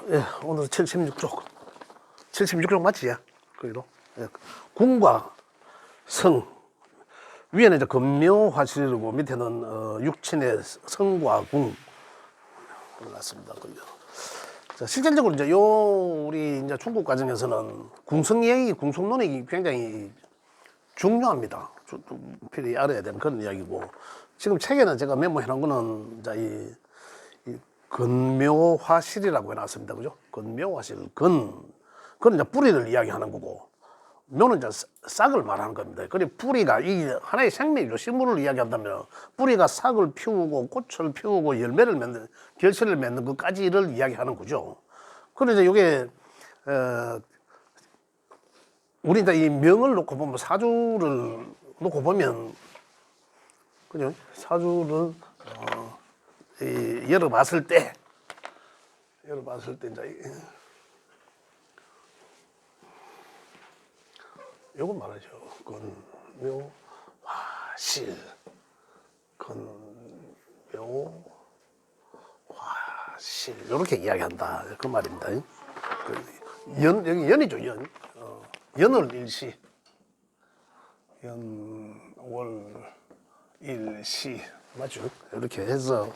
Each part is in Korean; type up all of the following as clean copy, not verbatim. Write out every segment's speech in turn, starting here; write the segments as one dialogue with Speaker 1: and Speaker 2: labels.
Speaker 1: 예, 오늘 76쪽. 76쪽 맞지? 야? 거기도. 예. 궁과 성. 위에는 이제 금묘화실이고 밑에는 육친의 성과 궁. 올랐습니다. 자, 실질적으로 이제 우리 이제 중국 과정에서는 궁성 얘기, 궁성론이 굉장히 중요합니다. 필히 알아야 되는 그런 이야기고. 지금 책에는 제가 메모해 놓은 거는 이제 이 건묘화실이라고 해놨습니다. 그죠? 건묘화실. 그건 이제 뿌리를 이야기하는 거고, 묘는 이제 싹을 말하는 겁니다. 그래, 뿌리가 이 하나의 생명이죠. 식물을 이야기한다면 뿌리가 싹을 피우고 꽃을 피우고 열매를 맺는, 결실을 맺는 것까지를 이야기하는 거죠. 그런데 이게 우리 이제 이 명을 놓고 보면, 사주를 놓고 보면, 그죠? 사주를 열어봤을 때 이제 요거 말하죠. 건묘화실, 건묘화실 이렇게 이야기한다 그 말입니다. 여기 연이죠. 연월 일시, 연월일시 맞죠? 이렇게 해서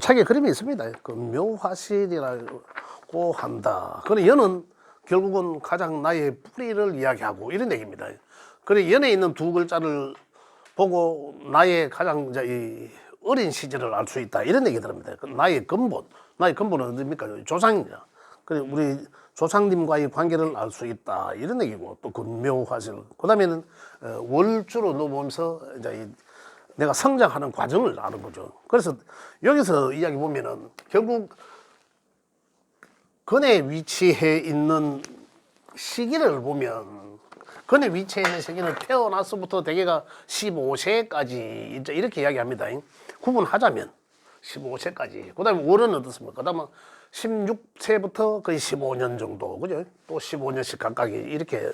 Speaker 1: 책에 그림이 있습니다. 건묘화실이라고 한다. 그래, 연은 결국은 가장 나의 뿌리를 이야기하고 이런 얘기입니다. 그래, 연에 있는 두 글자를 보고 나의 가장 이제 어린 시절을 알 수 있다 이런 얘기 들합니다. 나의 근본은 어디입니까? 조상이냐. 그래, 우리 조상님과의 관계를 알 수 있다 이런 얘기고, 또 건묘화실. 그다음에는 월주로 넣어보면서 이제 내가 성장하는 과정을 아는 거죠. 그래서 여기서 이야기 보면은 결국 근에 위치해 있는 시기를 보면, 근에 위치해 있는 시기는 태어나서부터 대개가 15세까지 이제 이렇게 이야기합니다. 구분하자면 15세까지. 그 다음에 월은 어떻습니까? 그 다음에 16세부터 거의 15년 정도, 그죠? 또 15년씩 각각 이렇게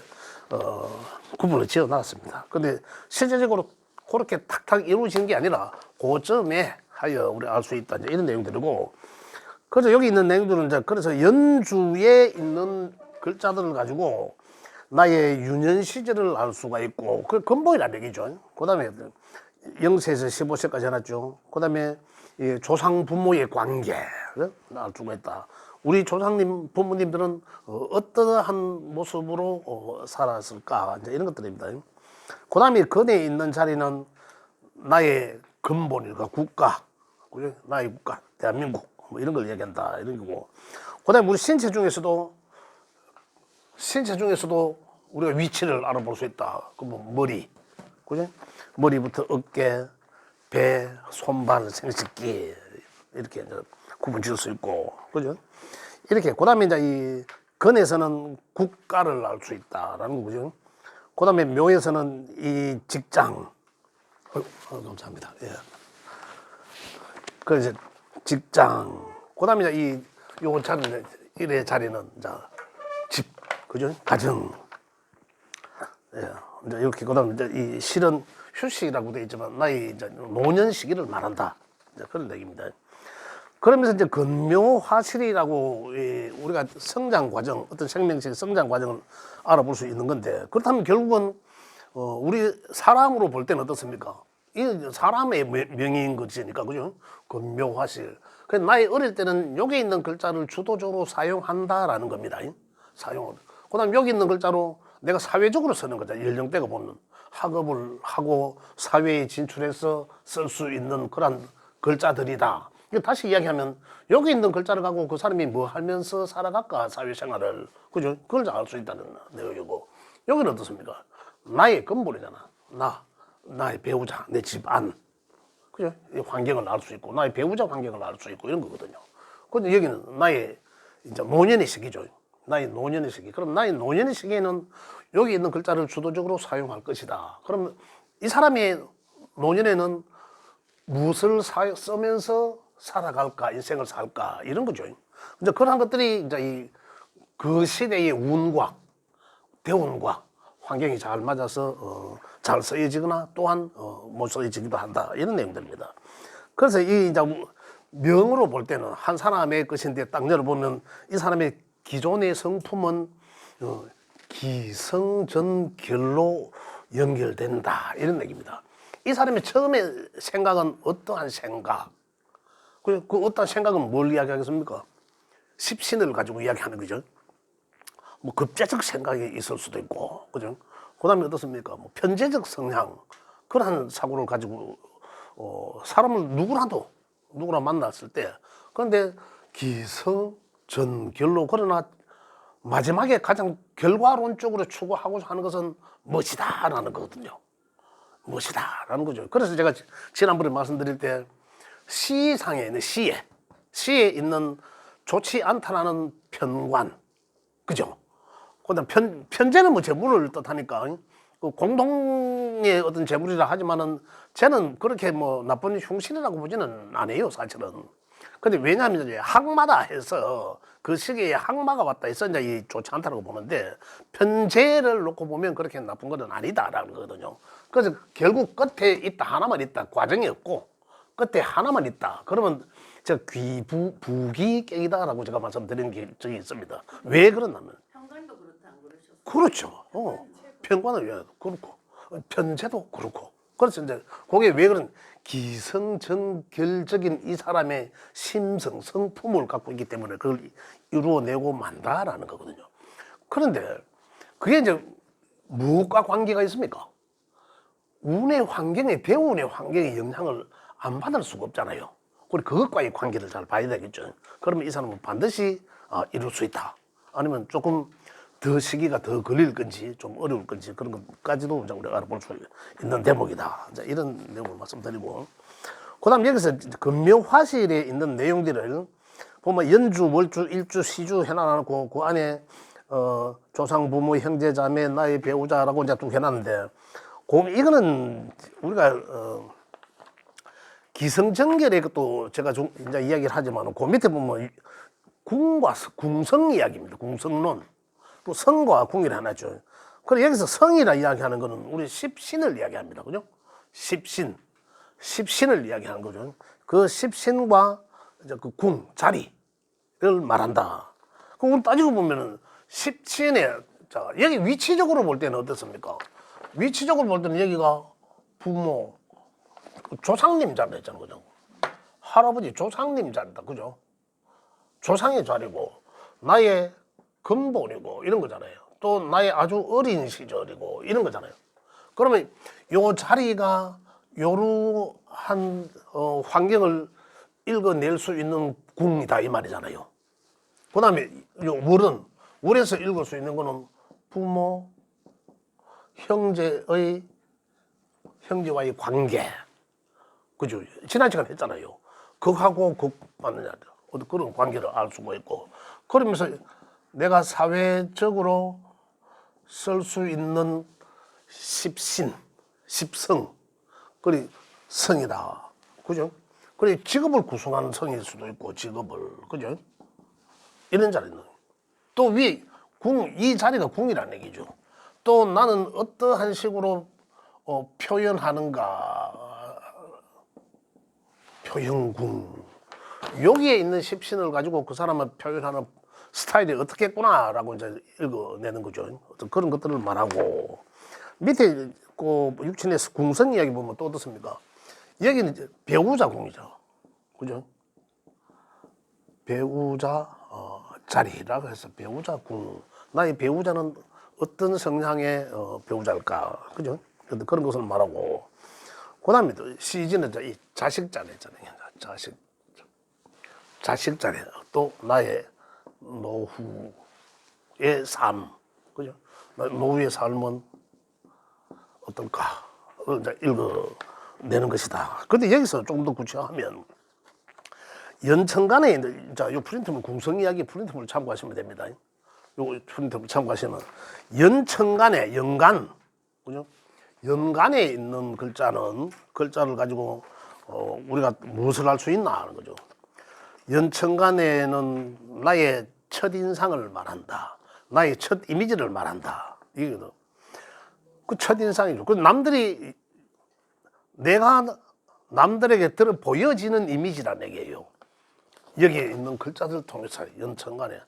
Speaker 1: 구분을 지어 놨습니다. 근데 실제적으로 그렇게 탁탁 이루어지는 게 아니라 고점에 하여 우리 알 수 있다, 이제 이런 내용들이고. 그래서 여기 있는 내용들은 이제, 그래서 연주에 있는 글자들을 가지고 나의 유년 시절을 알 수가 있고, 그 근본이라는 얘기죠. 그 다음에 0세에서 15세까지 해놨죠. 그 다음에 조상 부모의 관계를 알 수가 있다. 우리 조상님 부모님들은 어떠한 모습으로 살았을까, 이제 이런 것들입니다. 그 다음에 근에 있는 자리는 나의 근본일까, 국가, 나의 국가, 대한민국, 뭐 이런 걸 얘기한다 이런 거고. 그 다음에 우리 신체 중에서도 우리가 위치를 알아볼 수 있다. 뭐 머리, 그죠? 머리부터 어깨, 배, 손발, 생식기 이렇게 이제 구분 지을 수 있고, 그죠? 이렇게. 그 다음에 이제 이 근에서는 국가를 알 수 있다라는 거죠. 그 다음에 묘에서는 이 직장, 감사합니다. 예. 그래서 직장, 그 다음에 이제 요 자리는, 이래 자리는 이제 집, 그죠? 가정. 예. 이제 이렇게. 그 다음에 이제 이 실은 휴식이라고 되어 있지만 나의 이제 노년 시기를 말한다. 이제 그런 얘기입니다. 그러면서 이제 건묘화실이라고 우리가 성장 과정, 어떤 생명체의 성장 과정을 알아볼 수 있는 건데, 그렇다면 결국은 우리 사람으로 볼 때는 어떻습니까? 이 사람의 명의인 것이니까, 그죠? 건묘화실. 그래서 나이 어릴 때는 여기 있는 글자를 주도적으로 사용한다라는 겁니다. 사용을. 그 다음 여기 있는 글자로 내가 사회적으로 쓰는 거죠. 연령대가 보면 학업을 하고 사회에 진출해서 쓸 수 있는 그런 글자들이다. 다시 이야기하면 여기 있는 글자를 갖고 그 사람이 뭐 하면서 살아갈까, 사회생활을, 그죠? 그걸 알 수 있다는 내용이고, 여기는 어떻습니까? 나의 근본이잖아. 나의 배우자, 내 집안, 그죠? 이 환경을 알 수 있고, 나의 배우자 환경을 알 수 있고, 이런 거거든요. 근데 여기는 나의 이제 노년의 시기죠. 나의 노년의 시기. 그럼 나의 노년의 시기에는 여기 있는 글자를 주도적으로 사용할 것이다. 그럼 이 사람의 노년에는 무엇을 쓰면서 살아갈까, 인생을 살까, 이런 거죠. 이제 그런 것들이 이제 그 시대의 운과 대운과 환경이 잘 맞아서 잘 쓰여지거나 또한 못 쓰여지기도 한다, 이런 내용들입니다. 그래서 이 이제 명으로 볼 때는 한 사람의 것인데 딱 열어보면 이 사람의 기존의 성품은 기성전결로 연결된다 이런 얘기입니다. 이 사람의 처음에 생각은 어떠한 생각, 그 어떠한 생각은 뭘 이야기하겠습니까? 십신을 가지고 이야기하는 거죠. 뭐 급제적 생각이 있을 수도 있고, 그죠? 그다음에 어떻습니까? 뭐 편재적 성향, 그러한 사고를 가지고 사람을 누구나 만났을 때, 그런데 기성전결로, 그러나 마지막에 가장 결과론적으로 추구하고자 하는 것은 멋이다라는 거거든요. 멋이다라는 거죠. 그래서 제가 지난번에 말씀드릴 때 시상에 있는 시에 있는 좋지 않다라는 편관, 그죠? 그다음 편재는 뭐 재물을 뜻하니까 그 공동의 어떤 재물이라 하지만은 쟤는 그렇게 뭐 나쁜 흉신이라고 보지는 않아요, 사실은. 근데 왜냐하면 이제 학마다 해서 그 시기에 학마가 왔다 해서 이제 이 좋지 않다고 보는데, 편재를 놓고 보면 그렇게 나쁜 것은 아니다라는 거거든요. 그래서 결국 끝에 있다, 하나만 있다, 과정이 없고 끝에 하나만 있다, 그러면 저 부기격이다라고 제가 말씀드린 게 적이 있습니다. 왜 그러냐면
Speaker 2: 현관도 그렇다 안 그러셨어요?
Speaker 1: 그렇죠. 편관은 왜 그렇고 편재도 그렇고. 그래서 이제 그게 왜 그런 기성전결적인 이 사람의 심성, 성품을 갖고 있기 때문에 그걸 이루어내고 만다라는 거거든요. 그런데 그게 이제 무엇과 관계가 있습니까? 운의 환경에, 대운의 환경에 영향을 안 받을 수가 없잖아요. 그리고 그것과의 관계를 잘 봐야 되겠죠. 그러면 이 사람은 반드시 이룰 수 있다. 아니면 조금 더 시기가 더 걸릴 건지 좀 어려울 건지 그런 것까지도 우리가 알아볼 수 있는 대목이다. 이런 내용을 말씀드리고, 그다음 여기서 금묘화실에 있는 내용들을 보면 연주, 월주, 일주, 시주 해놔놓고 그 안에 조상, 부모, 형제, 자매, 나의 배우자라고 이제 쭉 해놨는데, 이거는 우리가 기성전결의 것도 제가 좀 이제 이야기를 하지만 그 밑에 보면 궁과 궁성 이야기입니다. 궁성론. 또 성과 궁이 하나죠. 그리고 여기서 성이라 이야기하는 거는 우리 십신을 이야기합니다. 그죠? 십신을 이야기하는 거죠. 그 십신과 이제 그 궁, 자리를 말한다. 그럼 우리 따지고 보면은 십신의, 자, 여기 위치적으로 볼 때는 어떻습니까? 위치적으로 볼 때는 여기가 부모, 조상님 자리다 있잖아요. 그죠? 할아버지 조상님 자리다. 그죠? 조상의 자리고, 나의 근본이고, 이런 거잖아요. 또 나의 아주 어린 시절이고, 이런 거잖아요. 그러면 요 자리가 요러한 환경을 읽어낼 수 있는 궁이다, 이 말이잖아요. 그 다음에 요 월에서 읽을 수 있는 거는 부모, 형제와의 관계. 그죠? 지난 시간에 했잖아요. 극하고 극받느냐, 그런 관계를 알 수가 있고, 그러면서 내가 사회적으로 쓸 수 있는 십신, 십성, 그리 성이다. 그죠? 그리고 직업을 구성하는 성일 수도 있고, 직업을, 그죠? 이런 자리는. 또 위에 이 자리가 궁이라는 얘기죠. 또 나는 어떠한 식으로 표현하는가, 표현궁. 여기에 있는 십신을 가지고 그 사람을 표현하는 스타일이 어떻게 했구나라고 이제 읽어내는 거죠. 어떤 그런 것들을 말하고, 밑에 그 육신의 궁성 이야기 보면 또 어떻습니까? 여기는 이제 배우자 궁이죠. 그죠? 배우자 자리라고 해서 배우자 궁. 나의 배우자는 어떤 성향의 배우자일까? 그죠? 그런 것을 말하고, 그 다음에 또 시즌은 이 자식 자리 있잖아요. 자식 자리. 또 나의 노후의 삶. 그죠? 노후의 삶은 어떨까? 이제 읽어내는 것이다. 근데 여기서 조금 더 구체화하면, 연천간에, 자, 요 프린트물, 궁성 이야기 프린트물 참고하시면 됩니다. 요 프린트물 참고하시면, 연천간에, 연간, 그죠? 연간에 있는 글자를 가지고, 우리가 무엇을 할 수 있나 하는 거죠. 연천간에는 나의 첫인상을 말한다. 나의 첫 이미지를 말한다. 이거는. 그 첫인상이죠. 그 내가 남들에게 보여지는 이미지란 얘기예요. 여기에 있는 글자들 통해서 연천간에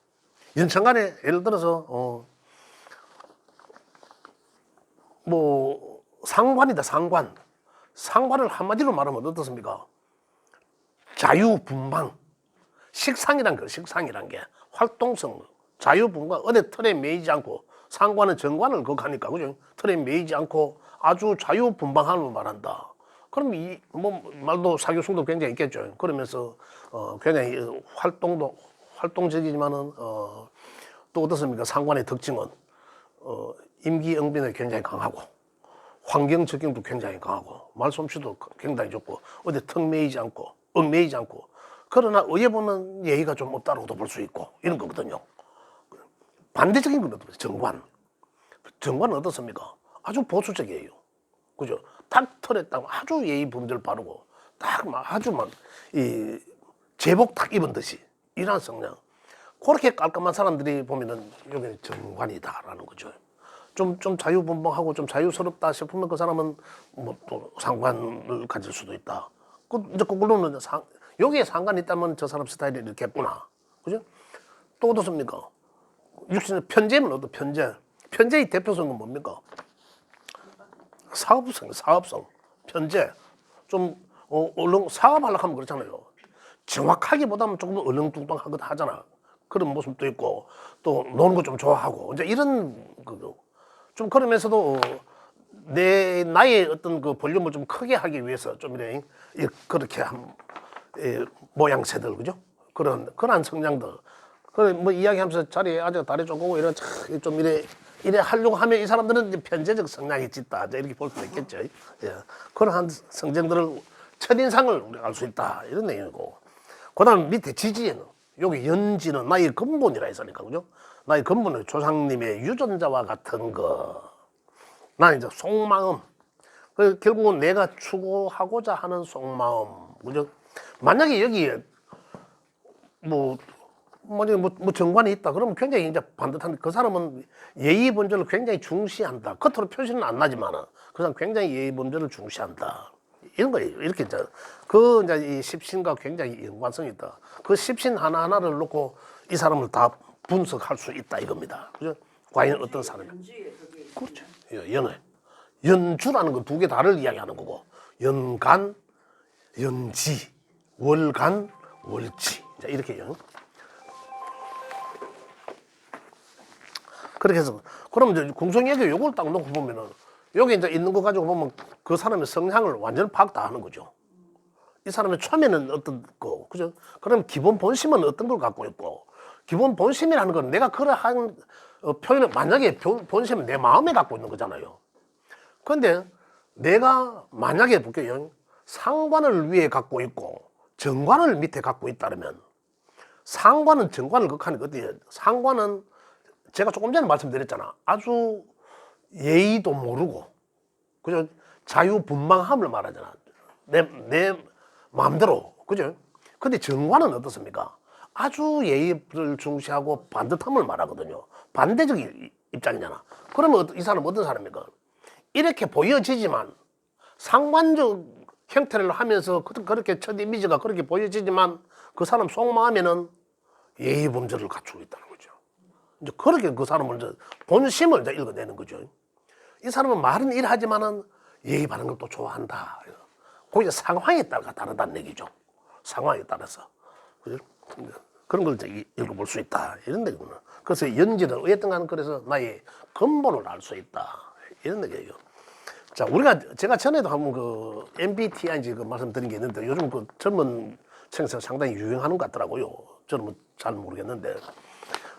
Speaker 1: 예를 들어서 뭐 상관이다. 상관을 한마디로 말하면 어떻습니까? 자유분방. 식상이란 게 활동성, 자유분방, 어디 틀에 매이지 않고, 상관은 정관을 극하니까, 그죠? 틀에 매이지 않고 아주 자유분방함을 말한다. 그럼 이 뭐 말도 사교성도 굉장히 있겠죠. 그러면서 굉장히 활동적이지만은 또 어떻습니까? 상관의 특징은 임기응변에 굉장히 강하고, 환경 적용도 굉장히 강하고, 말솜씨도 굉장히 좋고, 어디 턱 매이지 않고, 얽매이지 않고, 그러나 의에 보면 예의가 좀 없다고도 볼 수 있고, 이런 거거든요. 반대적인 건 어떻습니까? 정관은 어떻습니까? 아주 보수적이에요. 그죠? 딱 틀에 딱 아주 예의 범절 바르고, 딱 아주 이 제복 딱 입은 듯이, 이러한 성향. 그렇게 깔끔한 사람들이 보면은 여기는 정관이다라는 거죠. 좀 자유분방하고 좀 자유스럽다 싶으면 그 사람은 뭐 또 상관을 가질 수도 있다. 이제 그걸로는 여기에 상관이 있다면 저 사람 스타일이 이렇겠구나. 그죠? 또 어떻습니까? 육신의 편재면 어떤 편재? 편재의 대표성은 뭡니까? 사업성. 편재. 좀 사업하려고 하면 그렇잖아요. 정확하기보다는 조금 얼렁뚱땅하거든 하잖아. 그런 모습도 있고, 또 노는 거 좀 좋아하고, 이제 이런 좀 그러면서도 내 나의 어떤 그 볼륨을 좀 크게 하기 위해서 좀 이래 그렇게 한 모양새들, 그죠? 그런 성향들. 그래 뭐 이야기하면서 자리에 앉아 다리 쪼고고 이런 좀 이래 하려고 하면 이 사람들은 이제 편재적 성향이 짙다, 이렇게 볼 수 있겠죠. 예. 그러한 성정들을 첫인상을 우리가 알 수 있다, 이런 내용이고. 그다음 밑에 지지에는 여기 연지는 나의 근본이라 했으니까, 그죠? 나의 근본은 조상님의 유전자와 같은 거. 나는 이제 속마음. 결국은 내가 추구하고자 하는 속마음, 그죠? 만약에 여기에 뭐 정관이 있다 그러면 굉장히 이제 반듯한데, 그 사람은 예의 본절을 굉장히 중시한다. 겉으로 표시는 안 나지만은 그 사람 굉장히 예의 본절을 중시한다. 이런 거예요. 이렇게 이제 이 십신과 굉장히 연관성이 있다. 그 십신 하나하나를 놓고 이 사람을 다 분석할 수 있다 이겁니다. 그죠? 과연 어떤 사람이?
Speaker 2: 연주에 그게
Speaker 1: 그렇죠. 연주라는 건 두 개 다를 이야기하는 거고, 연간, 연지, 월간, 월지. 자, 이렇게요. 그렇게 해서, 그럼 이제 궁성예교 요걸 딱 놓고 보면은, 여기 이제 있는 거 가지고 보면 그 사람의 성향을 완전 파악 다 하는 거죠. 이 사람의 초면은 어떤 거, 그죠? 그럼 기본 본심은 어떤 걸 갖고 있고, 기본 본심이라는 건 내가 그러한 표현을, 만약에 본심은 내 마음에 갖고 있는 거잖아요. 그런데 내가 만약에 볼게요. 상관을 위에 갖고 있고 정관을 밑에 갖고 있다면, 상관은 정관을 극하는 거 어때요? 상관은 제가 조금 전에 말씀드렸잖아. 아주 예의도 모르고, 그죠? 자유분방함을 말하잖아. 내 마음대로, 그죠? 근데 정관은 어떻습니까? 아주 예의를 중시하고 반듯함을 말하거든요. 반대적 입장이잖아. 그러면 이 사람은 어떤 사람입니까? 이렇게 보여지지만, 상관적 형태를 하면서 그렇게 첫 이미지가 그렇게 보여지지만 그 사람 속마음에는 예의 범절을 갖추고 있다는 거죠. 이제 그렇게 그 사람을 이제 본심을 이제 읽어내는 거죠. 이 사람은 말은 이러하지만은 예의 바른 걸 또 좋아한다. 그 이제 상황에 따라 다르다는 얘기죠. 상황에 따라서. 그죠? 그런 걸 이제 읽어볼 수 있다, 이런 얘기구나. 그래서 연지는 어쨌든 그래서 나의 근본을 알 수 있다, 이런 얘기예요. 자, 제가 전에도 한번 그 MBTI인지 그 말씀드린 게 있는데, 요즘 그 젊은 층에서 상당히 유행하는 것 같더라고요. 저는 뭐 잘 모르겠는데,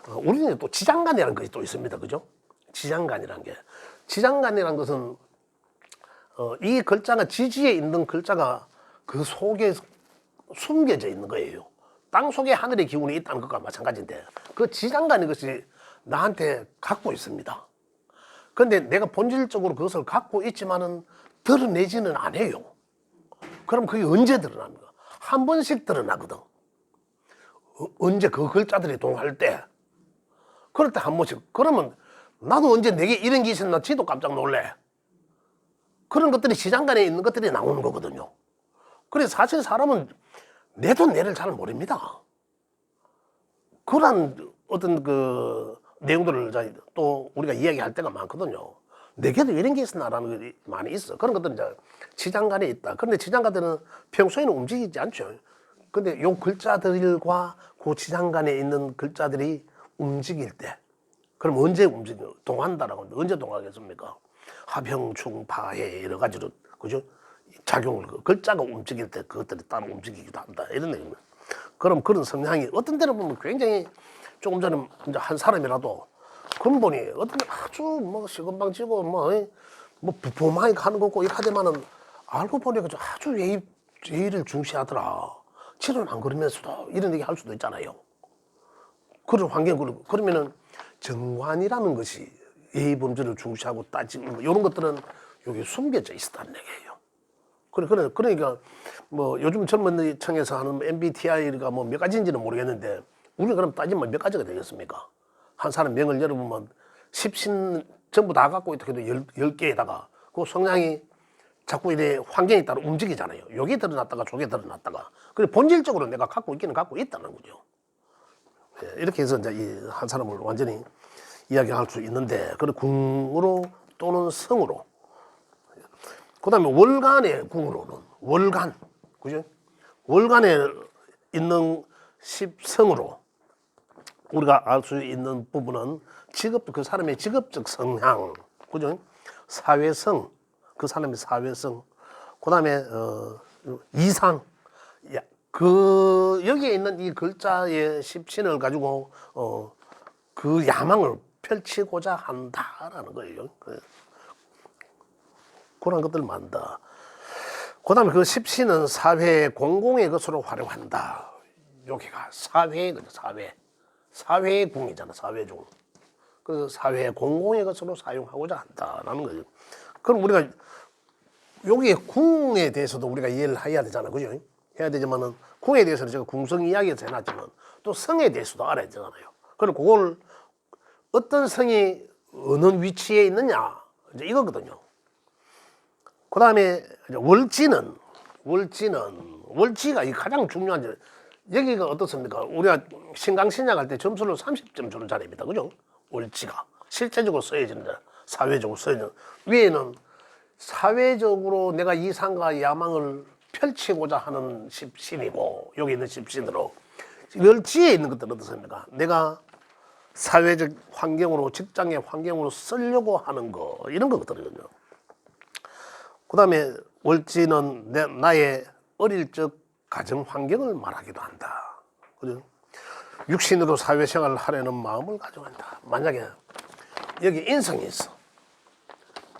Speaker 1: 우리는 또 지장간이라는 것이 또 있습니다. 그죠? 지장간이라는 게. 지장간이라는 것은, 이 글자가, 지지에 있는 글자가 그 속에 숨겨져 있는 거예요. 땅 속에 하늘의 기운이 있다는 것과 마찬가지인데, 그 지장간인 것이 나한테 갖고 있습니다. 그런데 내가 본질적으로 그것을 갖고 있지만은 드러내지는 않아요. 그럼 그게 언제 드러납니까? 한 번씩 드러나거든. 언제 그 글자들이 동할 때. 그럴 때 한 번씩. 그러면 나도 언제 내게 이런 게 있었나 지도 깜짝 놀래. 그런 것들이 지장간에 있는 것들이 나오는 거거든요. 그래서 사실 사람은 내도 내를 잘 모릅니다. 그런 어떤 그 내용들을 또 우리가 이야기할 때가 많거든요. 내게도 이런 게 있었나라는 게 많이 있어. 그런 것들은 이제 지장간에 있다. 그런데 지장간들은 평소에는 움직이지 않죠. 근데 요 글자들과 그 지장간에 있는 글자들이 움직일 때, 그럼 언제 동한다라고 하는데 언제 동하겠습니까? 하병충 파해 여러 가지로 그죠? 작용을 글자가 움직일 때 그것들이 따로 움직이기도 한다 이런 얘기입니다. 그럼 그런 성향이 어떤 데는 보면 굉장히 조금 전에 이제 한 사람이라도 근본이 어떤 데 아주 뭐 시건방지고 뭐 부모하게 가는 거고 이렇게 하지만은 알고 보니까 아주 예의를 중시하더라. 치료는 안 그러면서도 이런 얘기 할 수도 있잖아요. 그런 환경 그러면은 정관이라는 것이 예의 범죄를 중시하고 따지고 이런 것들은 여기 숨겨져 있었다는 얘기예요. 그러니까 뭐 요즘 젊은 층에서 하는 MBTI가 뭐 몇 가지인지는 모르겠는데 우리 그럼 따지면 몇 가지가 되겠습니까? 한 사람 명을 열어보면 10신 전부 다 갖고 있다 해도 10개에다가 그 성향이 자꾸 이래 환경에 따라 움직이잖아요. 여기 드러났다가 저기 드러났다가. 그래 본질적으로 내가 갖고 있기는 갖고 있다는 거죠. 예, 이렇게 해서 이제 이 한 사람을 완전히 이야기할 수 있는데, 그리고 궁으로 또는 성으로. 그 다음에 월간의 궁으로는 월간, 그죠? 월간에 있는 십성으로 우리가 알 수 있는 부분은 그 사람의 직업적 성향, 그죠? 사회성, 그 사람의 사회성, 그 다음에 이상, 여기에 있는 이 글자의 십신을 가지고 그 야망을 펼치고자 한다라는 거예요. 그런 것들 많다. 그 다음에 그 십신은 사회 공공의 것으로 활용한다. 여기가 사회의 궁이잖아, 사회중. 그래서 사회 공공의 것으로 사용하고자 한다라는 거죠. 그럼 우리가 여기에 궁에 대해서도 우리가 이해를 해야 되잖아, 그죠? 해야 되지만은 궁에 대해서는 제가 궁성 이야기에서 해놨지만 또 성에 대해서도 알아야 되잖아요. 그리고 그걸 어떤 성이 어느 위치에 있느냐, 이제 이거거든요. 그 다음에 월지가 가장 중요한, 여기가 어떻습니까? 우리가 신강신약 할 때 점수를 30점 주는 자리입니다. 그죠? 월지가. 실제적으로 써야지는, 사회적으로 써야지는. 위에는 사회적으로 내가 이상과 야망을 펼치고자 하는 십신이고, 여기 있는 십신으로. 월지에 있는 것들은 어떻습니까? 내가 사회적 환경으로, 직장의 환경으로 쓰려고 하는 거, 이런 거거든요. 그 다음에 월지는 나의 어릴 적 가정 환경을 말하기도 한다. 그죠? 육신으로 사회생활을 하려는 마음을 가져간다. 만약에 여기 인성이 있어.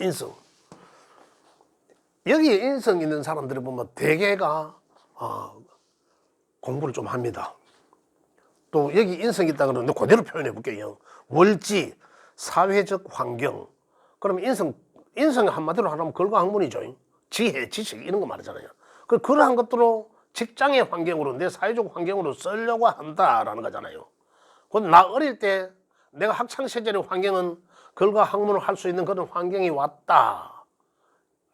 Speaker 1: 인성. 여기에 인성 있는 사람들을 보면 대개가 공부를 좀 합니다. 또 여기 인성이 있다 그러는데 그대로 표현해 볼게요. 월지, 사회적 환경. 그러면 인성 한마디로 하면 걸과학문이죠. 지혜, 지식 이런 거 말하잖아요. 그러한 것들로 직장의 환경으로, 내 사회적 환경으로 쓰려고 한다라는 거잖아요. 그건 나 어릴 때 내가 학창 시절의 환경은 걸과학문을 할 수 있는 그런 환경이 왔다.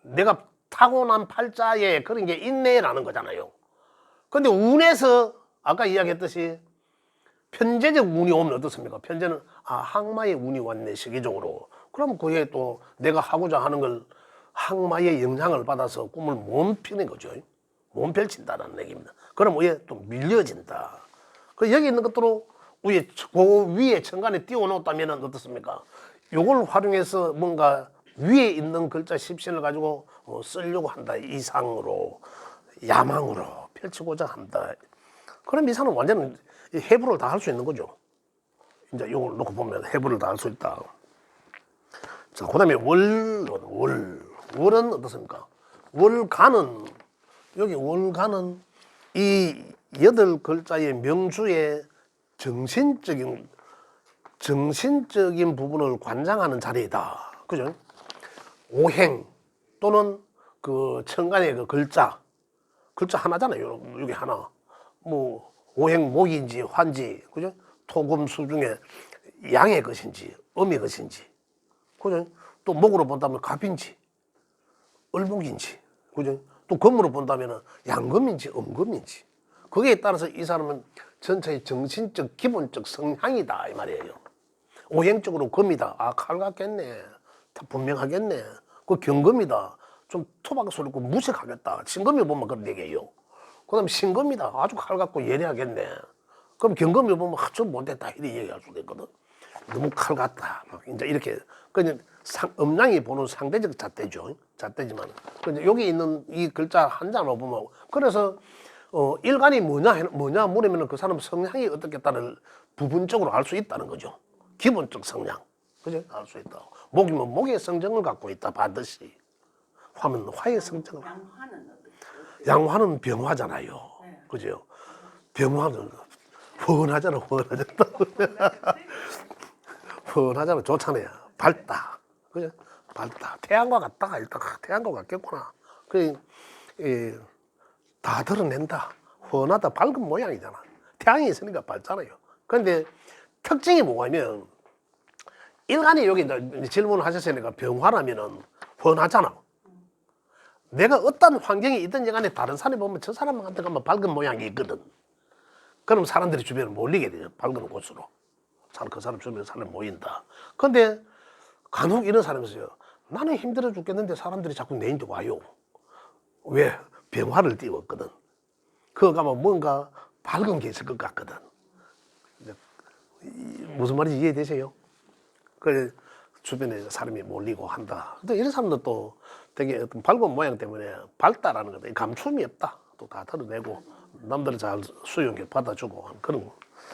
Speaker 1: 내가 타고난 팔자에 그런 게 있네라는 거잖아요. 근데 운에서 아까 이야기했듯이 편재적 운이 오면 어떻습니까? 편재는 항마의 운이 왔네, 시기적으로. 그럼 그게 또 내가 하고자 하는 걸 항마의 영향을 받아서 꿈을 못 피는 거죠. 못 펼친다는 얘기입니다. 그럼 위에 또 밀려진다. 여기 있는 것들로 그 위에 천간에 띄워놓았다면 어떻습니까? 요걸 활용해서 뭔가 위에 있는 글자 십신을 가지고 쓰려고 한다. 이상으로, 야망으로 펼치고자 한다. 그럼 이 사람은 완전 해부를 다 할 수 있는 거죠. 이제 이걸 놓고 보면 해부를 다 할 수 있다. 자, 그 다음에 월은 어떻습니까? 여기 월간은 이 8글자의 명주의 정신적인 부분을 관장하는 자리이다. 그죠? 오행 또는 그 천간의 그 글자 하나잖아요. 여기 하나. 뭐 오행 목인지 환지, 그죠? 토금수 중에 양의 것인지 음의 것인지, 그죠? 또 목으로 본다면 갑인지 을목인지, 그죠? 또 금으로 본다면 양금인지 음금인지, 거기에 따라서 이 사람은 전체의 정신적 기본적 성향이다 이 말이에요. 오행적으로 금이다. 아, 칼 같겠네. 다 분명하겠네. 그 경금이다. 좀 토박스럽고 무색하겠다. 신금이 보면 그런 얘기예요. 그 다음에 신금이다. 아주 칼 같고 예리하겠네. 그럼 경금이 보면 좀 못됐다. 이렇게 얘기할 수도 있거든. 너무 칼 같다. 막 이제 이렇게. 그냥 음양이 보는 상대적 잣대죠. 잣대지만. 근데 여기 있는 이 글자 한자로 보면 그래서 일간이 뭐냐 물으면 그 사람 성향이 어떻겠다를 부분적으로 알 수 있다는 거죠. 기본적 성향. 그죠? 알 수 있다. 목이면 목의 성정을 갖고 있다. 반드시. 화면 화의 성정을.
Speaker 2: 양화는 어떻게?
Speaker 1: 양화는 병화잖아요.
Speaker 2: 네.
Speaker 1: 그죠? 병화는 훤하잖아, 훤하잖아. 훤하잖아, 좋잖아요. 밝다. 그죠? 밝다. 태양과 같다. 일단 태양과 같겠구나. 다 드러낸다. 훤하다. 밝은 모양이잖아. 태양이 있으니까 밝잖아요. 그런데 특징이 뭐냐면 일간이 여기 이제 질문을 하셨으니까 병화라면은 훤하잖아. 내가 어떤 환경에 있든지 간에 다른 사람이 보면 저 사람한테 가면 밝은 모양이 있거든. 그럼 사람들이 주변에 몰리게 돼요. 밝은 곳으로. 그 사람 주변에 사람이 모인다. 근데 간혹 이런 사람이 있어요. 나는 힘들어 죽겠는데 사람들이 자꾸 내인데 와요. 왜? 병화를 띄웠거든. 그거 가면 뭔가 밝은 게 있을 것 같거든. 무슨 말인지 이해되세요? 그 주변에 사람이 몰리고 한다. 근데 이런 사람도 또 되게 어떤 밝은 모양 때문에 밝다라는 거다. 감춤이 없다. 또 다 드러내고 남들을 잘 수용해 받아주고 그런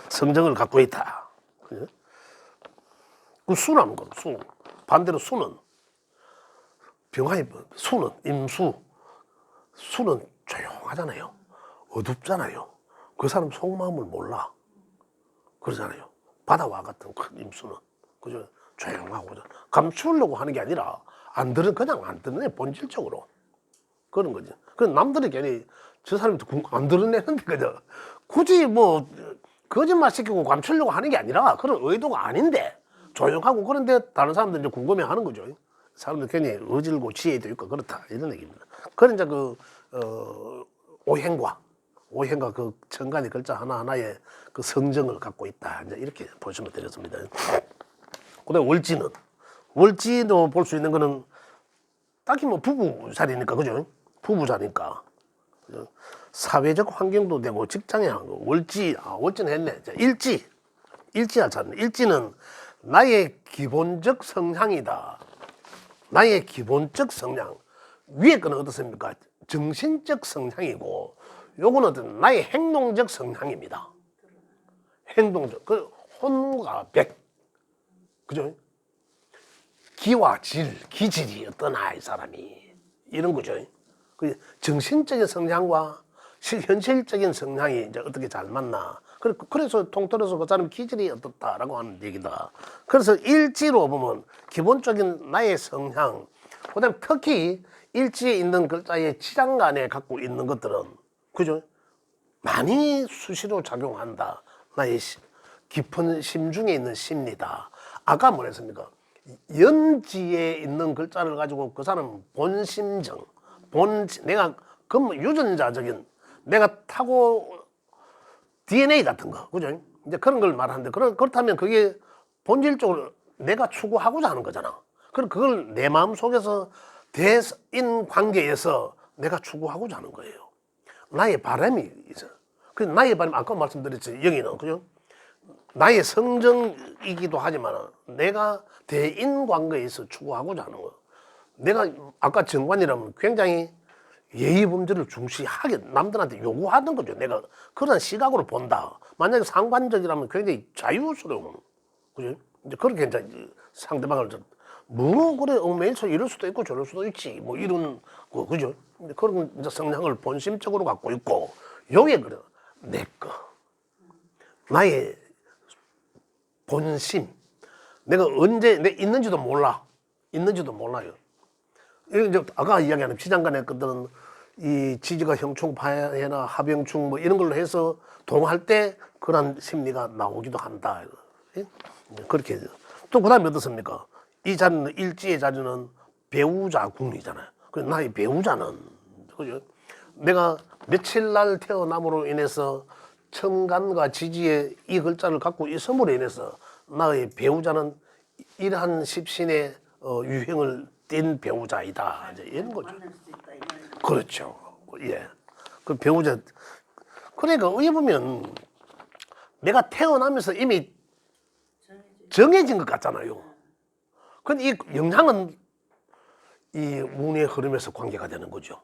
Speaker 1: 성정을 갖고 있다. 그죠? 그 수라는 거, 수. 반대로 수는 병화의 수는 임수. 수는 조용하잖아요. 어둡잖아요. 그 사람 속마음을 몰라. 그러잖아요. 바다와 같은 큰 임수는. 그죠? 조용하고. 감추려고 하는 게 아니라 그냥 안 드러내, 본질적으로. 그런 거지. 그 남들이 괜히 저 사람이 안 드러내는데, 그죠? 굳이 뭐, 거짓말 시키고 감추려고 하는 게 아니라 그런 의도가 아닌데, 조용하고 그런데 다른 사람들 이제 궁금해 하는 거죠. 사람들 괜히 어질고 지혜도 있고 그렇다. 이런 얘기입니다. 그런 이제 오행과 그 천간의 글자 하나하나에 그 성정을 갖고 있다. 이제 이렇게 보시면 되겠습니다. 그다음에 월지는 볼 수 있는 거는 딱히 뭐 부부 자리니까, 그죠? 부부 자리니까. 사회적 환경도 되고 직장에 월지는 했네. 일지야 잖아. 일지는 나의 기본적 성향이다. 나의 기본적 성향. 위에 거는 어떻습니까? 정신적 성향이고, 요거는 어떤 나의 행동적 성향입니다. 행동적. 그 혼과 백. 그죠? 기와 기질이 어떠나 이 사람이 이런 거죠. 그 정신적인 성향과 현실적인 성향이 이제 어떻게 잘 맞나. 그래서 통틀어서 그 사람 기질이 어떻다라고 하는 얘기다. 그래서 일지로 보면 기본적인 나의 성향, 그다음 특히 일지에 있는 글자의 치장간에 갖고 있는 것들은 그죠? 많이 수시로 작용한다. 나의 깊은 심중에 있는 심리다. 아까 뭐랬습니까? 연지에 있는 글자를 가지고 그 사람 본심정, 내가 유전자적인 내가 타고 DNA 같은 거, 그죠? 이제 그런 걸 말하는데 그렇다면 그게 본질적으로 내가 추구하고자 하는 거잖아. 그럼 그걸 내 마음 속에서 대인 관계에서 내가 추구하고자 하는 거예요. 나의 바람이 있어. 그 나의 바람 아까 말씀드렸죠. 영희는 그죠? 나의 성정이기도 하지만 내가 대인 관계에서 추구하고자 하는 거. 내가 아까 정관이라면 굉장히 예의 범죄를 중시하게 남들한테 요구하는 거죠. 내가 그런 시각으로 본다. 만약에 상관적이라면 굉장히 자유스러운, 그죠? 이제 그렇게 이제 상대방을 뭐 그래 엉매일쳐 이럴 수도 있고 저럴 수도 있지 뭐 이런 거, 그죠? 그런 이제 성향을 본심적으로 갖고 있고 여기에 그래 내 거, 나의 본심, 내가 언제 내 있는지도 몰라요. 이제 아까 이야기하는 시장간의 것들은 이 지지가 형충, 파해나 합형충 뭐 이런 걸로 해서 동할 때 그런 심리가 나오기도 한다. 예? 그렇게 또 그다음에 어떻습니까? 이 자리는 일지의 자리는 배우자 궁이잖아요. 그래서 나의 배우자는 그죠? 내가 며칠 날 태어남으로 인해서 청간과 지지의 이 글자를 갖고 있음으로 인해서 나의 배우자는 이러한 십신의 유행을 띈 배우자이다. 이제 이런 거죠.
Speaker 2: 만날 수 있다 이 말이죠.
Speaker 1: 그렇죠. 예. 그 배우자. 그러니까 어떻게 보면 내가 태어나면서 이미 정해진 것 같잖아요. 근데 이 영향은 이 운의 흐름에서 관계가 되는 거죠.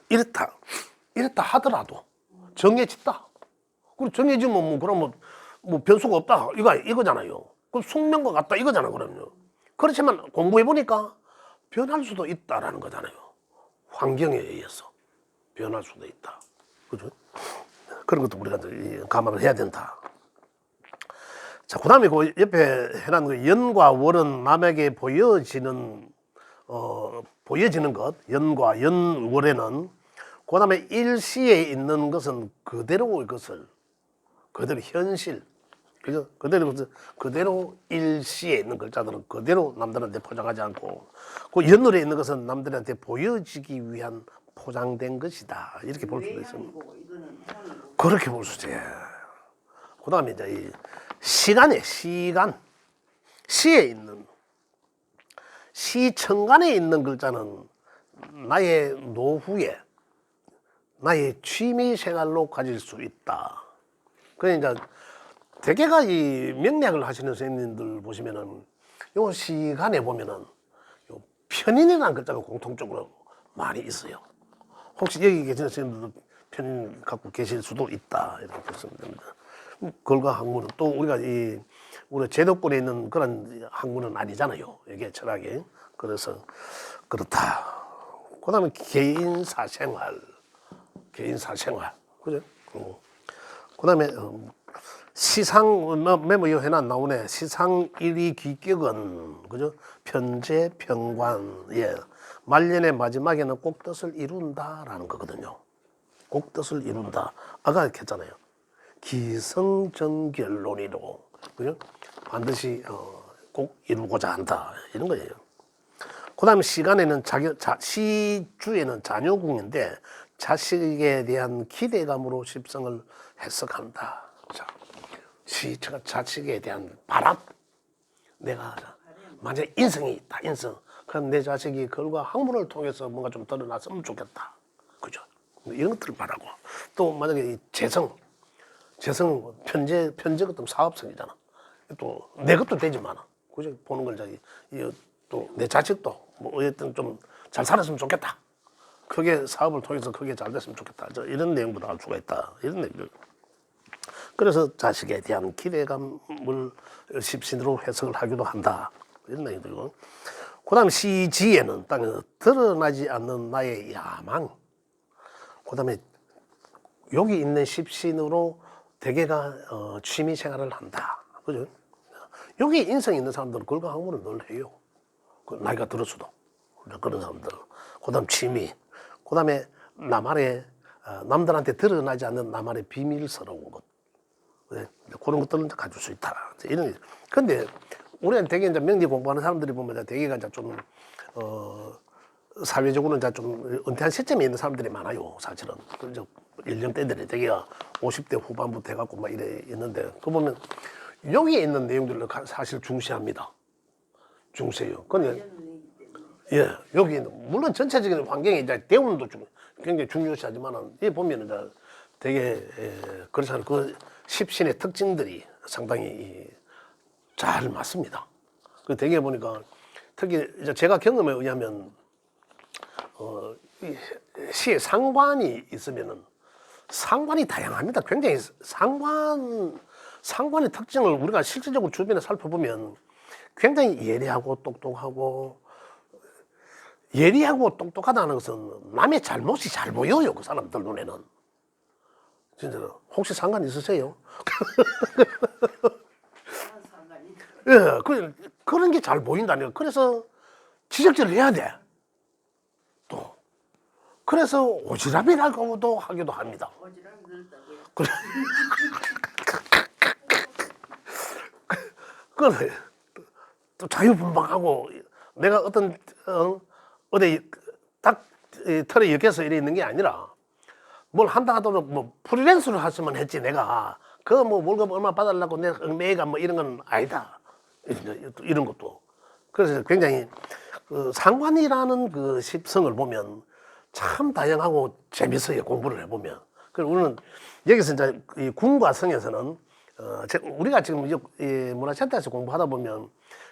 Speaker 1: 이렇다 하더라도 정해졌다. 그리고 정해지면 뭐 그러면 뭐 변수가 없다 이거잖아요. 그럼 숙명과 같다 이거잖아 그럼요. 그렇지만 공부해 보니까 변할 수도 있다라는 거잖아요. 환경에 의해서 변할 수도 있다. 그죠? 그런 것도 우리가 감안을 해야 된다. 자, 그 다음에 그 옆에 해놓은 그 연과 월은 남에게 보여지는 것, 연과 연월에는 그 다음에 일시에 있는 것은 그대로의 것을, 그대로 현실, 그죠? 그대로 일시에 있는 글자들은 그대로 남들한테 포장하지 않고, 그 연월에 있는 것은 남들한테 보여지기 위한 포장된 것이다. 이렇게 볼 수도 있습니다.
Speaker 2: 외향이고 이거는 해양이고.
Speaker 1: 그렇게 볼 수 있어요. 그 다음에 이제 이 시간, 시에 있는, 시천간에 있는 글자는 나의 노후에, 나의 취미 생활로 가질 수 있다. 그러니까 이제 대개가 이 명리학을 하시는 선생님들 보시면은 요 시간에 보면은 요 편인이라는 글자가 공통적으로 많이 있어요. 혹시 여기 계시는 선생님들도 편인 갖고 계실 수도 있다. 이렇게 보시면 됩니다. 글과 학문은 또 우리가 우리 제도권에 있는 그런 학문은 아니잖아요. 이게 철학이. 그래서 그렇다. 그 다음에 개인사 생활. 그죠? 그 다음에 시상, 메모 이 해나 나오네. 시상 일이 기격은, 그죠? 편재, 평관, 예. 말년의 마지막에는 꼭 뜻을 이룬다라는 거거든요. 꼭 뜻을 이룬다. 아까 했잖아요. 기성정결론이로, 그죠? 반드시 꼭 이루고자 한다. 이런 거예요. 그 다음에 시간에는 시주에는 자녀궁인데 자식에 대한 기대감으로 십성을 해석한다. 자, 자식에 대한 바람. 내가 만약 인성이 있다, 인성. 그럼 내 자식이 글과 학문을 통해서 뭔가 좀 드러났으면 좋겠다. 그죠? 이런 것들을 바라고. 또 만약에 재성, 편재 같은 사업성이잖아. 또 내 것도 되지만, 그죠? 보는 걸 또 내 자식도 뭐 어쨌든 좀 잘 살았으면 좋겠다. 크게 사업을 통해서 크게 잘 됐으면 좋겠다. 이런 내용보다 알 수가 있다. 이런 내용들. 그래서 자식에 대한 기대감을 십신으로 해석을 하기도 한다. 이런 내용들이고. 그 다음 시지에는 땅에서 드러나지 않는 나의 야망. 그 다음에 여기 있는 십신으로 대개가 취미 생활을 한다. 그죠? 여기 인성 있는 사람들은 글과 학문을 늘 해요. 나이가 들었어도. 그런 사람들. 그 다음 취미. 그 다음에 나만의, 남들한테 드러나지 않는 나만의 비밀스러운 것. 네, 그런 것들은 가질 수 있다. 이런. 근데 우리는 되게 이제 명리 공부하는 사람들이 보면 되게가 이제 좀, 사회적으로는 이제 좀 은퇴한 시점에 있는 사람들이 많아요. 사실은. 그저 연령대들이 되게가 50대 후반부터 해갖고 막 이래 있는데, 그 보면 여기에 있는 내용들을 사실 중시합니다. 중시해요. 근데 예, 여기는 물론 전체적인 환경이 이제 대운도 굉장히 중요시하지만은 이 보면은 이제 되게 그렇잖아요. 그 십신의 특징들이 상당히 잘 맞습니다. 그 되게 보니까 특히 이제 제가 경험에 의하면 이 시에 상관이 있으면은 상관이 다양합니다. 굉장히 상관의 특징을 우리가 실질적으로 주변에 살펴보면 굉장히 예리하고 똑똑하다는 것은 남의 잘못이 잘 보여요. 그 사람들 눈에는. 진짜로. 혹시 상관 있으세요?
Speaker 2: 상관이.
Speaker 1: 예, 그런 게 잘 보인다니까. 그래서 지적질을 해야 돼. 또. 그래서 오지랖이라고도 하기도 합니다.
Speaker 2: 어지럽이 늘었다고요.
Speaker 1: 그래. 그래. 또 자유분방하고 내가 어디 딱 틀에 엮여서 이래 있는 게 아니라 뭘 한다 하더라도 뭐 프리랜서를 했으면 했지 내가 그 뭐 월급 얼마 받으려고 내 매가 뭐 이런 건 아니다. 이런 것도. 그래서 굉장히 그 상관이라는 그 십성을 보면 참 다양하고 재밌어요. 공부를 해보면. 그래서 우리는 여기서 이제 이 궁과 성에서는 우리가 지금 이 문화센터에서 공부하다 보면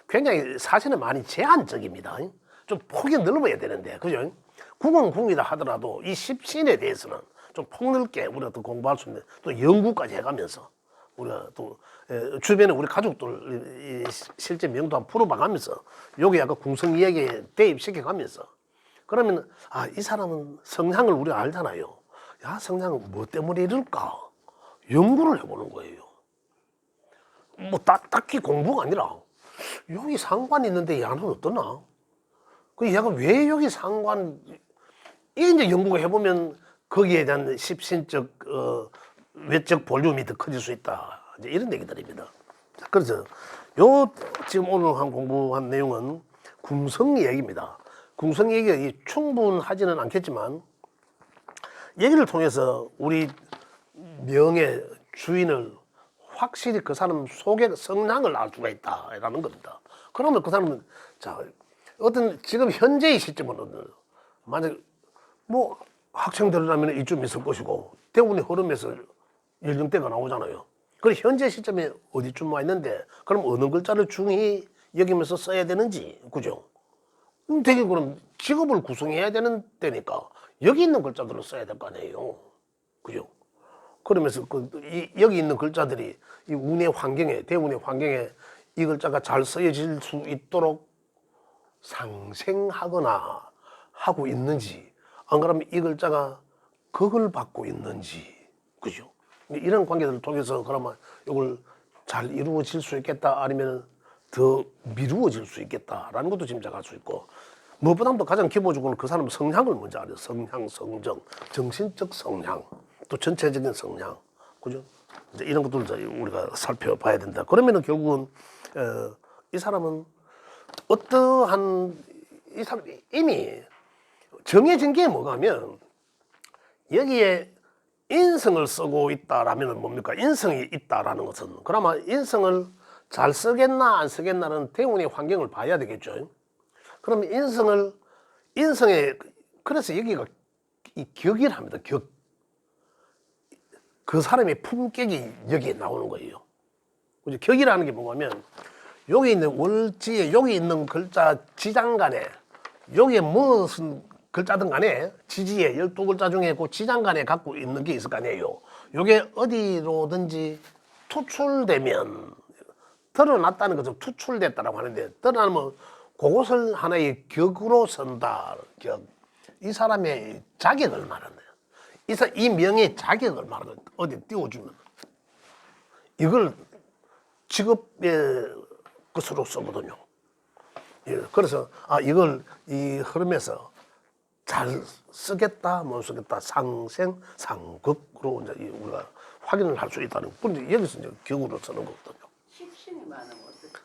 Speaker 1: 굉장히 사실은 많이 제한적입니다. 좀 폭이 넓어야 되는데, 그죠? 궁은 궁이라 하더라도 이 십신에 대해서는 좀 폭넓게 우리가 또 공부할 수 있는 또 연구까지 해가면서 우리가 또 주변에 우리 가족들 실제 명도 한번 풀어봐가면서 여기 약간 궁성 이야기에 대입시켜가면서 그러면 아, 이 사람은 성향을 우리가 알잖아요. 야, 성향은 뭐 때문에 이럴까? 연구를 해보는 거예요. 뭐 딱히 공부가 아니라 여기 상관 있는데 얘는 어떠나? 그 얘가 왜 여기 상관 이게 이제 연구가 해보면 거기에 대한 십신적 외적 볼륨이 더 커질 수 있다. 이제 이런 얘기들입니다. 그래서 요 지금 오늘 한 공부한 내용은 궁성 얘기입니다. 궁성 얘기가 충분하지는 않겠지만 얘기를 통해서 우리 명의 주인을 확실히 그 사람 속의 성향을 알 수가 있다라는 겁니다. 그러면 그 사람은 자 어떤 지금 현재의 시점으로는 만약 뭐 학생들이라면 이쯤 있을 것이고 대운의 흐름에서 연령대가 나오잖아요. 그럼 현재 시점에 어디쯤 와 있는데 그럼 어느 글자를 중히 여기면서 써야 되는지 그죠? 되게 그럼 직업을 구성해야 되는 때니까 여기 있는 글자들을 써야 될 거 아니에요. 그죠? 그러면서 여기 있는 글자들이 이 운의 환경에 대운의 환경에 이 글자가 잘 쓰여질 수 있도록 상생하거나 하고 있는지 안 그러면 이 글자가 극을 받고 있는지 그죠? 이런 관계들을 통해서 그러면 이걸 잘 이루어질 수 있겠다 아니면 더 미루어질 수 있겠다라는 것도 짐작할 수 있고 무엇보다도 가장 기본적으로 그 사람 성향을 먼저 알아요. 성향, 성정, 정신적 성향, 또 전체적인 성향, 그죠? 이제 이런 것들을 우리가 살펴봐야 된다. 그러면은 결국은 이 사람은 어떠한 이 사람이 이미 정해진 게 뭐가면 여기에 인성을 쓰고 있다라면 뭡니까? 인성이 있다라는 것은 그러면 인성을 잘 쓰겠나 안 쓰겠나는 대운의 환경을 봐야 되겠죠. 그러면 인성에 그래서 여기가 이 격이랍니다. 격. 그 사람의 품격이 여기에 나오는 거예요. 그죠? 격이라는 게 뭐냐면 여기 있는 월지에 여기 있는 글자 지장간에 여기에 무슨 글자든 간에 지지에 12글자 중에 그 지장간에 갖고 있는 게 있을 거 아니에요. 이게 어디로든지 투출되면 드러났다는 것은 투출됐다라고 하는데 드러나면 그것을 하나의 격으로 선다. 격. 이 사람의 자격을 말하는 거예요. 이 명의 자격을 말하는 거예요. 어디 띄워주면 이걸 직업의 것으로 쓰거든요. 예, 그래서 이걸 이 흐름에서 잘 쓰겠다, 못 쓰겠다, 상생, 상극으로 이제 우리가 확인을 할 수 있다는. 근데 여기서 이제 격으로 쓰는 거거든요.
Speaker 2: 식신이 많으면 어떻게?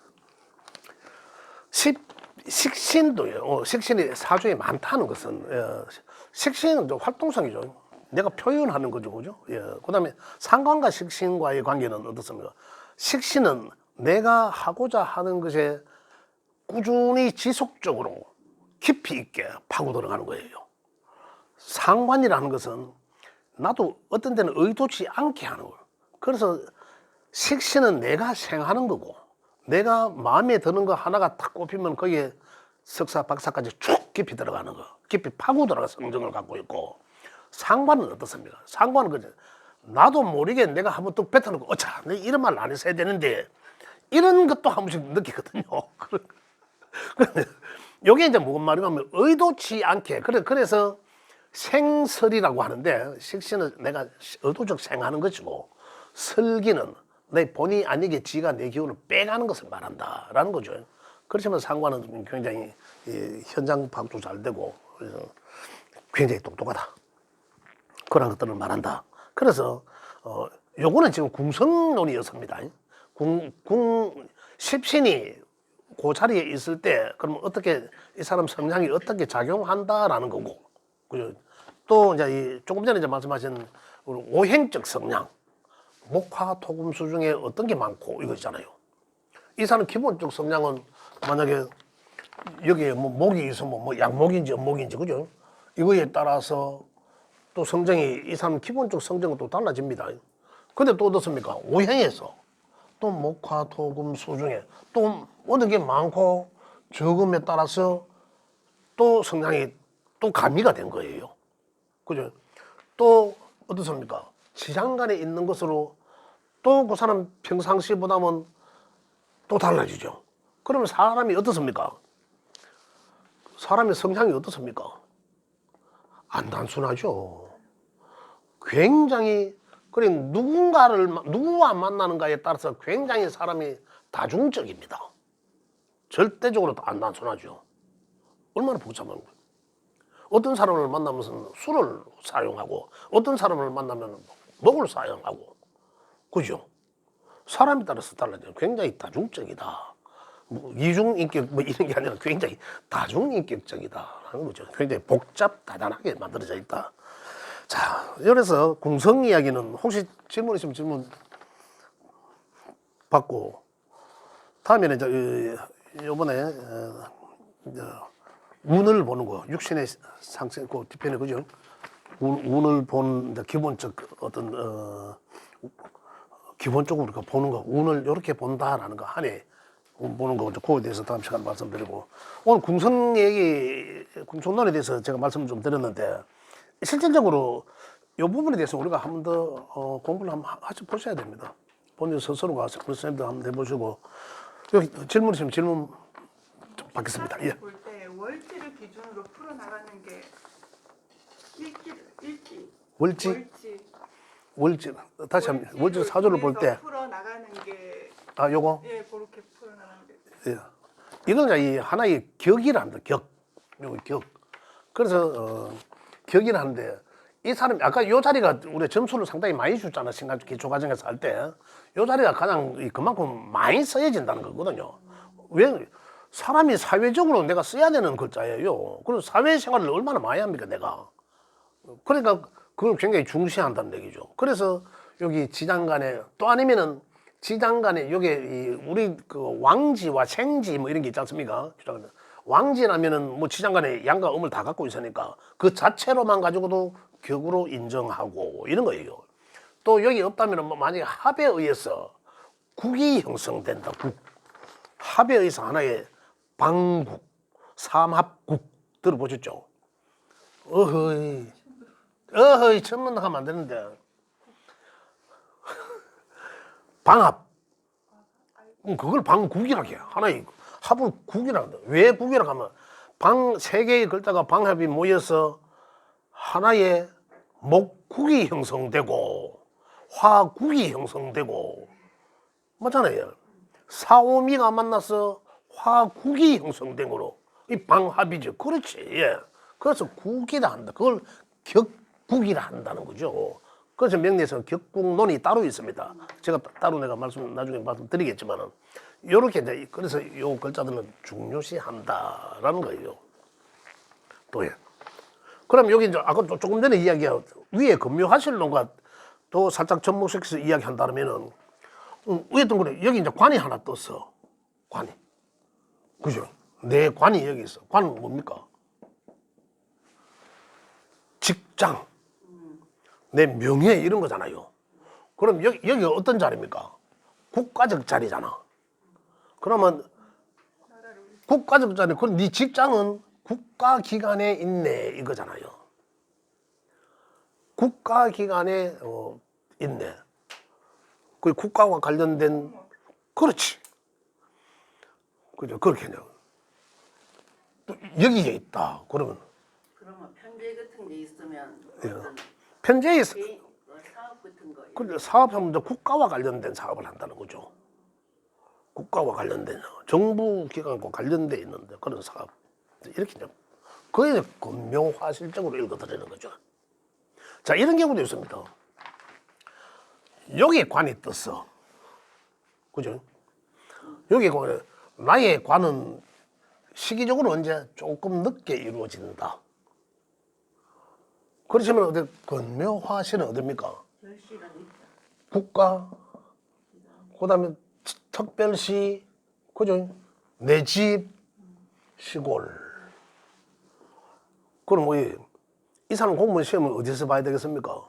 Speaker 1: 식신도요. 식신이 사주에 많다는 것은 식신은 활동성이죠. 내가 표현하는 거죠, 그죠? 예. 그다음에 상관과 식신과의 관계는 어떻습니까? 식신은 내가 하고자 하는 것에 꾸준히 지속적으로 깊이 있게 파고 들어가는 거예요. 상관이라는 것은 나도 어떤 데는 의도치 않게 하는 거예요. 그래서 식신은 내가 생하는 거고 내가 마음에 드는 거 하나가 탁 꼽히면 거기에 석사, 박사까지 쭉 깊이 들어가는 거. 깊이 파고 들어가 성정을 갖고 있고 상관은 어떻습니까? 상관은 그죠. 나도 모르게 내가 한번 또 뱉어놓고 어차 내가 이런 말 안 했어야 되는데 이런 것도 한 번씩 느끼거든요. 이게 이제 무슨 말이냐면 의도치 않게 그래서 생설이라고 하는데 식신은 내가 의도적 생하는 것이고 설기는 내 본의 아니게 지가 내 기운을 빼가는 것을 말한다라는 거죠. 그렇지만 상관은 굉장히 현장 파악도 잘 되고 그래서 굉장히 똑똑하다. 그런 것들을 말한다. 그래서 요거는 지금 궁성론이었습니다. 십신이 그 자리에 있을 때 그러면 어떻게 이 사람 성향이 어떻게 작용한다라는 거고 그죠? 또 이제 조금 전에 이제 말씀하신 우리 오행적 성향, 목화, 토금 수 중에 어떤 게 많고 이거 있잖아요. 이 사람 기본적 성향은 만약에 여기에 뭐 목이 있으면 뭐 양목인지 음목인지 그죠? 이거에 따라서 또 성정이 이 사람 기본적 성정은 또 달라집니다. 근데 또 어떻습니까? 오행에서 또 목화, 토금 수 중에 또 어느 게 많고 적음에 따라서 또 성향이 또 가미가 된 거예요. 그죠? 또 어떻습니까? 지장간에 있는 것으로 또 그 사람 평상시보다는 또 달라지죠. 그러면 사람이 어떻습니까? 사람의 성향이 어떻습니까? 안 단순하죠. 굉장히 그래 누구와 만나는가에 따라서 굉장히 사람이 다중적입니다. 절대적으로 안 단순하죠. 얼마나 복잡한 거예요. 어떤 사람을 만나면서 술을 사용하고 어떤 사람을 만나면 먹을 사용하고 그죠? 사람에 따라서 달라져요. 굉장히 다중적이다. 뭐 이중인격 뭐 이런 게 아니라 굉장히 다중인격적이다라는 거죠. 굉장히 복잡다단하게 만들어져 있다. 자, 그래서 궁성 이야기는 혹시 질문 있으면 질문 받고 다음에는 이제 이번에 운을 보는 거 육신의 상승 그 뒤편에 그죠? 운을 본 이제 기본적 어떤 기본적으로 우리가 보는 거 운을 이렇게 본다라는 거 한해 보는 거 그거에 대해서 다음 시간에 말씀드리고 오늘 궁성 얘기 궁성론에 대해서 제가 말씀을 좀 드렸는데 실질적으로 이 부분에 대해서 우리가 한 번 더 공부를 한번 보셔야 됩니다. 본인 스스로가 선생님도 한번 해보시고 여기 질문 있으면 질문 좀 받겠습니다. 예.
Speaker 3: 볼 때 월지를 기준으로 풀어나가는 게 일지
Speaker 1: 월지 다시 한번 월지 사조를 볼 때
Speaker 3: 풀어나가는 게
Speaker 1: 요거
Speaker 3: 예, 그렇게 풀어나가는 게
Speaker 1: 예. 이건 이제 이 하나의 격이란다. 요거 격. 그래서 격이라는데 이 사람이 아까 요 자리가 우리 점수를 상당히 많이 줬잖아. 기초 과정에서 할 때. 요 자리가 가장 그만큼 많이 써야진다는 거거든요. 왜? 사람이 사회적으로 내가 써야 되는 글자예요. 그래서 사회생활을 얼마나 많이 합니까, 내가. 그러니까 그걸 굉장히 중시한다는 얘기죠. 그래서 여기 지장간에 또 아니면은 지장간에 여기 우리 그 왕지와 생지 뭐 이런 게 있지 않습니까? 왕지라면은 뭐 지장간에 양과 음을 다 갖고 있으니까 그 자체로만 가지고도 격으로 인정하고 이런 거예요. 또 여기 없다면은 뭐 만약에 합에 의해서 국이 형성된다. 국. 합에 의해서 하나의 방국, 삼합국 들어보셨죠? 어허이 천문하면 안 되는데 방합 그걸 방국이라고 해. 하나의 합을 국이라고 한다. 왜 국이라고 하면 세 개의 글자가 방합이 모여서 하나의 목국이 형성되고 화국이 형성되고 맞잖아요. 사오미가 만나서 화국이 형성된 거로 이 방합이죠. 그렇지. 예. 그래서 국이라 한다. 그걸 격국이라 한다는 거죠. 그래서 명리에서 격국론이 따로 있습니다. 제가 따로 내가 나중에 말씀드리겠지만은 요렇게 이제 그래서 요 글자들은 중요시한다라는 거예요. 또 예. 그럼 여기 이제 아까 조금 전에 이야기한 위에 금묘하실론과 또 살짝 접목시켜서 이야기한다면은 위에던 거는 여기 이제 관이 하나 떴어. 관이. 그죠? 내 관이 여기 있어. 관은 뭡니까? 직장, 내 명예 이런 거잖아요. 그럼 여기가 어떤 자리입니까? 국가적 자리잖아. 그러면 국가적 자리, 그럼 네 직장은 국가기관에 있네 이거잖아요. 국가기관에 있네. 그 국가와 관련된 그렇지. 그죠? 그렇게 해요. 또 여기에 있다. 그러면
Speaker 2: 편제 같은 게 있으면
Speaker 1: 예.
Speaker 2: 어떤
Speaker 1: 편제에
Speaker 2: 개인 사업 같은 거
Speaker 1: 근데 사업하면 이제 국가와 관련된 사업을 한다는 거죠. 국가와 관련된 정부 기관과 관련돼 있는데 그런 사업 이렇게 이제 그게 금묘화실적으로 읽어드리는 거죠. 자 이런 경우도 있습니다. 여기 관이 떴어. 그죠? 여기 관에 나의 관은 시기적으로 언제 조금 늦게 이루어진다. 그렇지만 어디 근묘화시는 어딥니까?
Speaker 2: 결실은 있다.
Speaker 1: 국가, 그다음에 특별시, 그죠? 내 집, 시골. 그럼 뭐 이 사람 공무원 시험을 어디서 봐야 되겠습니까?